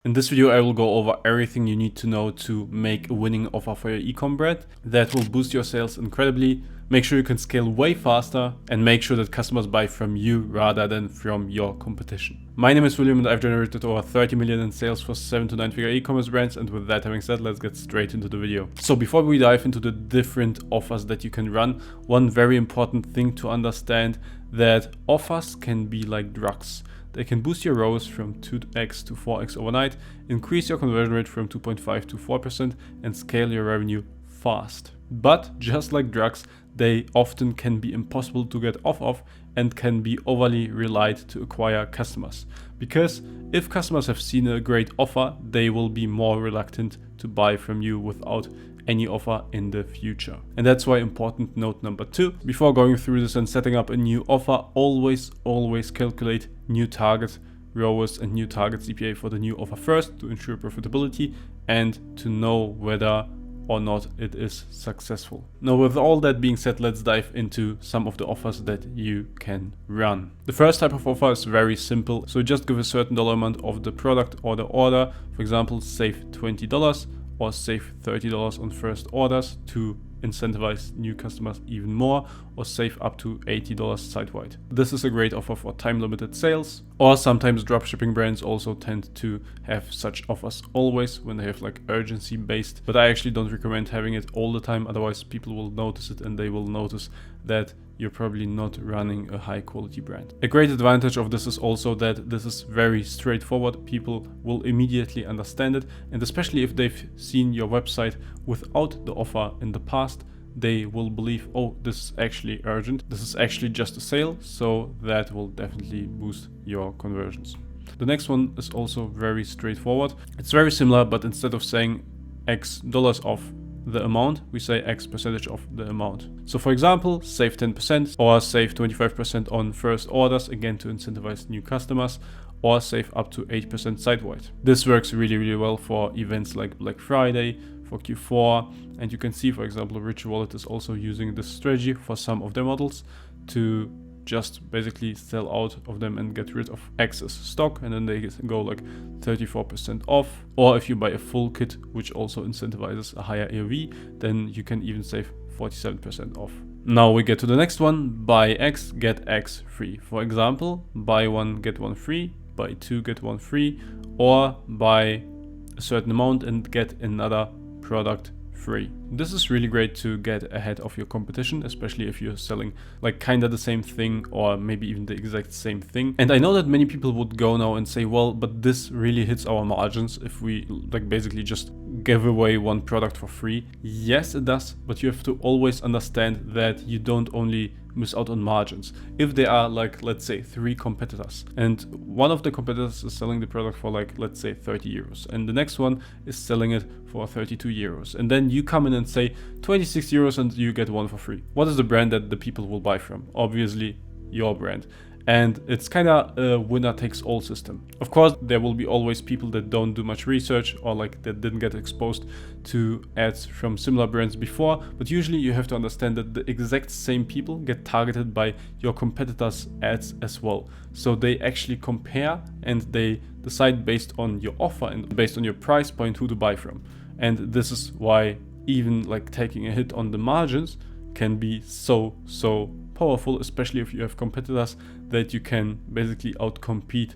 In this video, I will go over everything you need to know to make a winning offer for your ecom brand that will boost your sales incredibly, make sure you can scale way faster, and make sure that customers buy from you rather than from your competition. My name is William and I've generated over 30 million in sales for 7 to 9 figure e-commerce brands, and with that having said, let's get straight into the video. So before we dive into the different offers that you can run, one very important thing to understand that offers can be like drugs. They can boost your ROAS from 2x to 4x overnight, increase your conversion rate from 2.5 to 4%, and scale your revenue fast. But just like drugs, they often can be impossible to get off of and can be overly relied to acquire customers. Because if customers have seen a great offer, they will be more reluctant to buy from you without any offer in the future. And that's why important note number 2, before going through this and setting up a new offer, always calculate new target ROAS and new target CPA for the new offer first to ensure profitability and to know whether or not it is successful. Now, with all that being said, let's dive into some of the offers that you can run. The first type of offer is very simple. So just give a certain dollar amount of the product or the order. For example, save $20 or save $30 on first orders to incentivize new customers even more, or save up to $80 site-wide. This is a great offer for time-limited sales, or sometimes dropshipping brands also tend to have such offers always when they have like urgency based, but I actually don't recommend having it all the time, otherwise people will notice it and they will notice that you're probably not running a high quality brand. A great advantage of this is also that this is very straightforward. People will immediately understand it, and especially if they've seen your website without the offer in the past, they will believe, oh, this is actually urgent. This is actually just a sale, so that will definitely boost your conversions. The next one is also very straightforward. It's very similar, but instead of saying X dollars off the amount, we say X percentage of the amount. So for example, save 10% or save 25% on first orders, again to incentivize new customers, or save up to 8% site-wide. This works really well for events like Black Friday, for Q4, and you can see, for example, Rich Wallet is also using this strategy for some of their models to just basically sell out of them and get rid of excess stock, and then they go like 34% off. Or if you buy a full kit, which also incentivizes a higher AOV, then you can even save 47% off. Now we get to the next one, buy X, get X free. For example, buy one, get one free, buy two, get one free, or buy a certain amount and get another product free. This is really great to get ahead of your competition, especially if you're selling like kind of the same thing or maybe even the exact same thing. And I know that many people would go now and say, well, but this really hits our margins if we like basically just give away one product for free. Yes, it does, but you have to always understand that you don't only miss out on margins. If there are like, let's say 3 competitors and one of the competitors is selling the product for like, let's say 30 euros and the next one is selling it for 32 euros, and then you come in and say 26 euros and you get one for free. What is the brand that the people will buy from? Obviously your brand. And it's kind of a winner takes all system. Of course, there will be always people that don't do much research or like that didn't get exposed to ads from similar brands before, but usually you have to understand that the exact same people get targeted by your competitors' ads as well. So they actually compare and they decide based on your offer and based on your price point who to buy from. And this is why even like taking a hit on the margins can be so powerful, especially if you have competitors that you can basically outcompete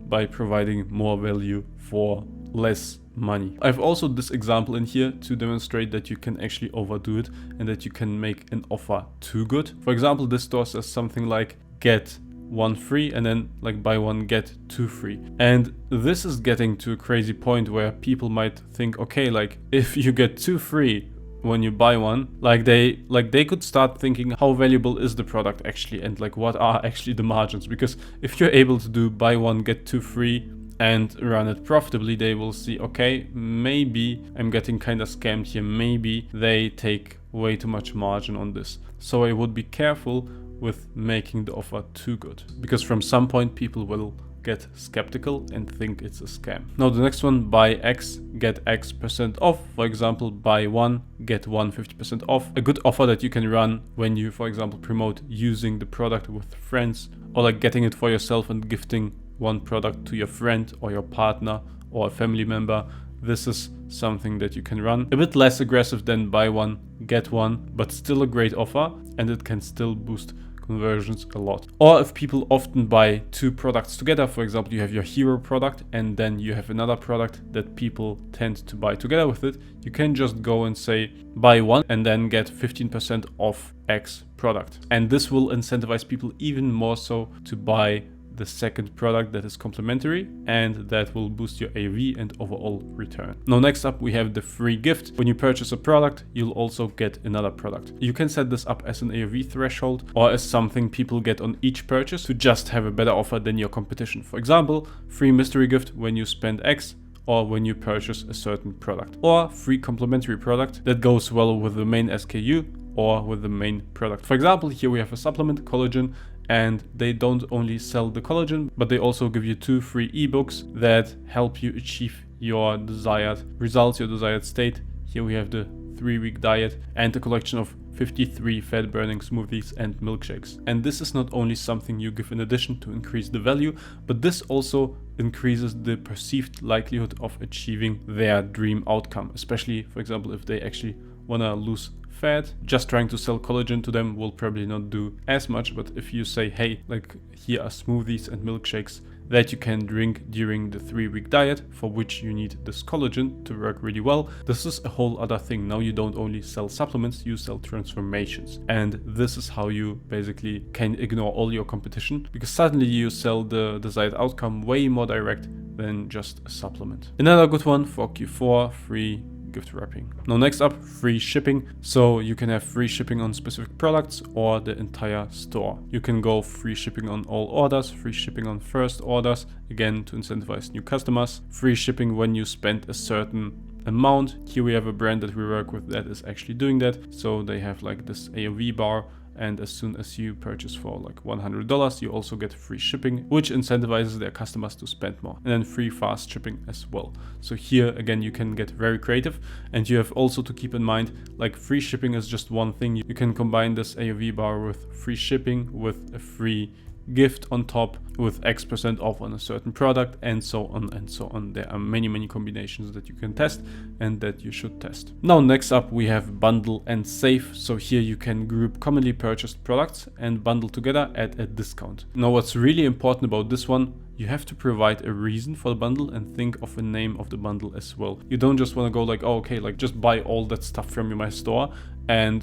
by providing more value for less money. I have also this example in here to demonstrate that you can actually overdo it and that you can make an offer too good. For example, this store says something like get one free and then like buy one get two free, and this is getting to a crazy point where people might think, okay, like if you get two free when you buy one, like they could start thinking how valuable is the product actually and like what are actually the margins. Because if you're able to do buy one get two free and run it profitably, they will see, okay, maybe I'm getting kind of scammed here, maybe they take way too much margin on this. So I would be careful with making the offer too good, because from some point people will get skeptical and think it's a scam. Now the next one, buy X, get X percent off. For example, buy one, get one 50% off. A good offer that you can run when you, for example, promote using the product with friends, or like getting it for yourself and gifting one product to your friend or your partner or a family member, this is something that you can run. A bit less aggressive than buy one, get one, but still a great offer, and it can still boost conversions a lot. Or if people often buy two products together, for example, you have your hero product and then you have another product that people tend to buy together with it, you can just go and say buy one and then get 15% off X product. And this will incentivize people even more so to buy the second product that is complementary, and that will boost your AOV and overall return. Now next up we have the free gift. When you purchase a product, you'll also get another product. You can set this up as an AOV threshold or as something people get on each purchase to just have a better offer than your competition. For example, free mystery gift when you spend X, or when you purchase a certain product, or free complementary product that goes well with the main SKU or with the main product. For example, here we have a supplement, collagen, and they don't only sell the collagen, but they also give you 2 free ebooks that help you achieve your desired results, your desired state. Here we have the 3-week diet and a collection of 53 fat burning smoothies and milkshakes. And this is not only something you give in addition to increase the value, but this also increases the perceived likelihood of achieving their dream outcome, especially, for example, if they actually want to lose fat. Just trying to sell collagen to them will probably not do as much, but if you say, hey, like here are smoothies and milkshakes that you can drink during the 3-week diet, for which you need this collagen to work really well, this is a whole other thing. Now you don't only sell supplements, you sell transformations. And this is how you basically can ignore all your competition, because suddenly you sell the desired outcome way more direct than just a supplement. Another good one for Q4, free gift wrapping. Now next up, free shipping. So you can have free shipping on specific products or the entire store. You can go free shipping on all orders, free shipping on first orders, again to incentivize new customers, free shipping when you spend a certain amount. Here we have a brand that we work with that is actually doing that. So they have like this AOV bar, and as soon as you purchase for like $100, you also get free shipping, which incentivizes their customers to spend more. And then free fast shipping as well. So here again, you can get very creative, and you have also to keep in mind, like free shipping is just one thing. You can combine this AOV bar with free shipping, with a free gift on top, with X% off on a certain product, and so on and so on. There are many combinations that you can test and that you should test. Now next up we have bundle and save. So here you can group commonly purchased products and bundle together at a discount. Now what's really important about this one, you have to provide a reason for the bundle and think of a name of the bundle as well. You don't just want to go like, oh, okay, like just buy all that stuff from my store and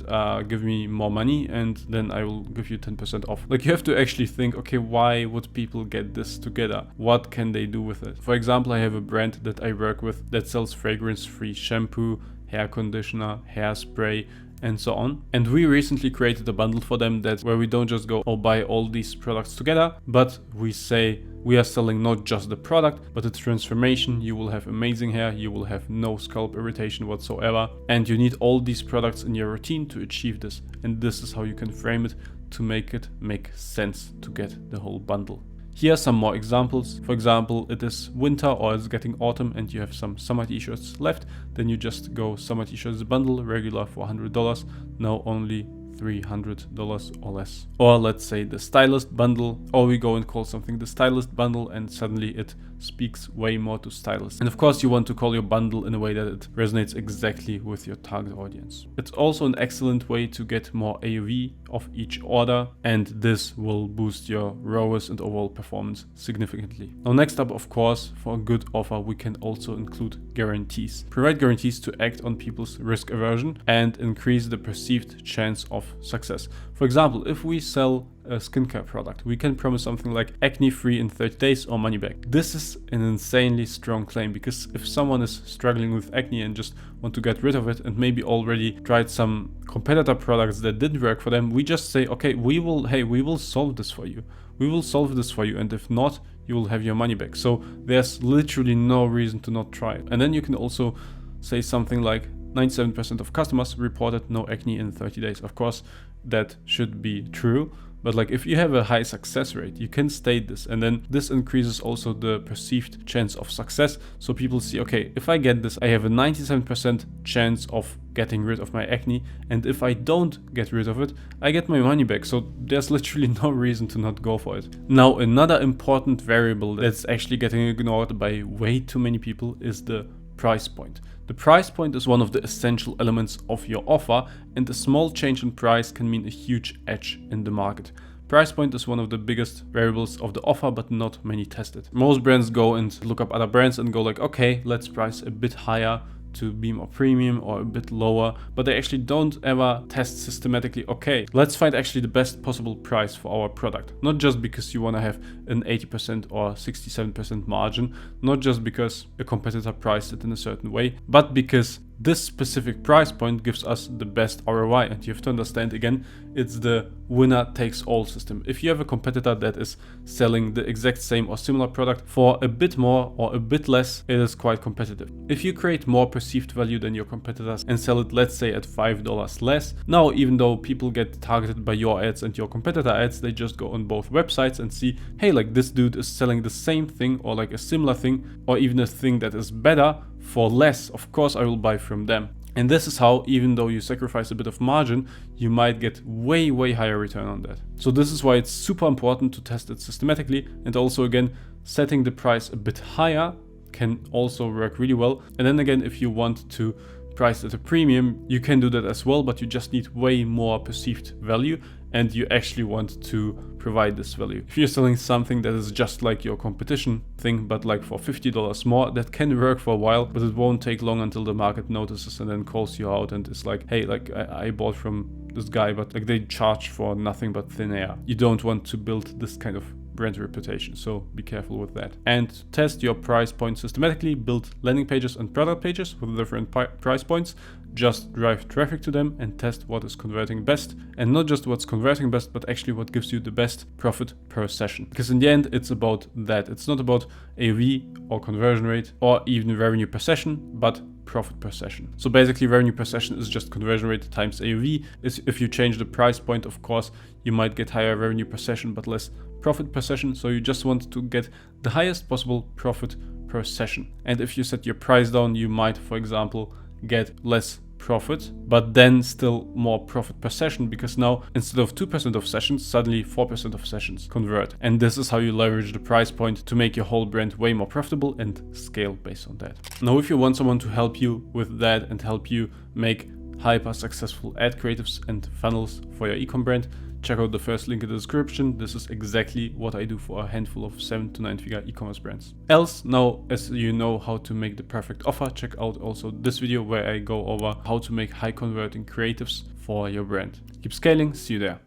give me more money and then I will give you 10% off. Like you have to actually think, okay, why would people get this together? What can they do with it? For example, I have a brand that I work with that sells fragrance-free shampoo, hair conditioner, hairspray, and so on. And we recently created a bundle for them that where we don't just go, oh, buy all these products together, but we say we are selling not just the product, but the transformation. You will have amazing hair, you will have no scalp irritation whatsoever, and you need all these products in your routine to achieve this. And this is how you can frame it to make it make sense to get the whole bundle. Here are some more examples. For example, it is winter or it's getting autumn and you have some summer t-shirts left, then you just go summer t-shirts bundle, regular for $100, now only $300 or less. Or let's say the stylist bundle, or we go and call something the stylist bundle and suddenly it speaks way more to stylists. And of course you want to call your bundle in a way that it resonates exactly with your target audience. It's also an excellent way to get more AOV of each order, and this will boost your ROAS and overall performance significantly. Now next up, of course, for a good offer we can also include guarantees. Provide guarantees to act on people's risk aversion and increase the perceived chance of success. For example, if we sell a skincare product, we can promise something like acne free in 30 days or money back. This is an insanely strong claim, because if someone is struggling with acne and just want to get rid of it and maybe already tried some competitor products that didn't work for them, we just say, okay, we will solve this for you. We will solve this for you, and if not, you will have your money back. So there's literally no reason to not try it. And then you can also say something like 97% of customers reported no acne in 30 days. Of course, that should be true, But like if you have a high success rate, you can state this, and then this increases also the perceived chance of success. So people see, okay, if I get this, I have a 97% chance of getting rid of my acne, and if I don't get rid of it, I get my money back. So there's literally no reason to not go for it. Now, another important variable that's actually getting ignored by way too many people is the price point. The price point is one of the essential elements of your offer, and a small change in price can mean a huge edge in the market. Price point is one of the biggest variables of the offer, but not many test it. Most brands go and look up other brands and go like, okay, let's price a bit higher to be more premium or a bit lower, but they actually don't ever test systematically, okay, let's find actually the best possible price for our product. Not just because you want to have an 80% or 67% margin, not just because a competitor priced it in a certain way, but because this specific price point gives us the best ROI. And you have to understand, again, it's the winner takes all system. If you have a competitor that is selling the exact same or similar product for a bit more or a bit less, it is quite competitive. If you create more perceived value than your competitors and sell it, let's say, at $5 less, now even though people get targeted by your ads and your competitor ads, they just go on both websites and see, hey, like this dude is selling the same thing or like a similar thing or even a thing that is better for less. Of course I will buy from them. And this is how, even though you sacrifice a bit of margin, you might get way higher return on that. So this is why it's super important to test it systematically. And also, again, setting the price a bit higher can also work really well. And then again, if you want to price at a premium, you can do that as well, but you just need way more perceived value, and you actually want to provide this value. If you're selling something that is just like your competition thing, but like for $50 more, that can work for a while, but it won't take long until the market notices and then calls you out and is like, hey, like I bought from this guy, but like they charge for nothing but thin air. You don't want to build this kind of brand reputation, so be careful with that. And test your price point systematically, build landing pages and product pages with different price points, just drive traffic to them and test what is converting best, and not just what's converting best, but actually what gives you the best profit per session. Because in the end, it's about that. It's not about AOV or conversion rate or even revenue per session, but profit per session. So basically revenue per session is just conversion rate times AOV. If you change the price point, of course, you might get higher revenue per session, but less profit per session. So you just want to get the highest possible profit per session. And if you set your price down, you might, for example, get less profit, but then still more profit per session, because now instead of 2% of sessions, suddenly 4% of sessions convert. And this is how you leverage the price point to make your whole brand way more profitable and scale based on that. Now, if you want someone to help you with that and help you make hyper successful ad creatives and funnels for your ecom brand, check out the first link in the description. This is exactly what I do for a handful of 7 to 9 figure e-commerce brands. Else, now as you know how to make the perfect offer, check out also this video where I go over how to make high converting creatives for your brand. Keep scaling, see you there.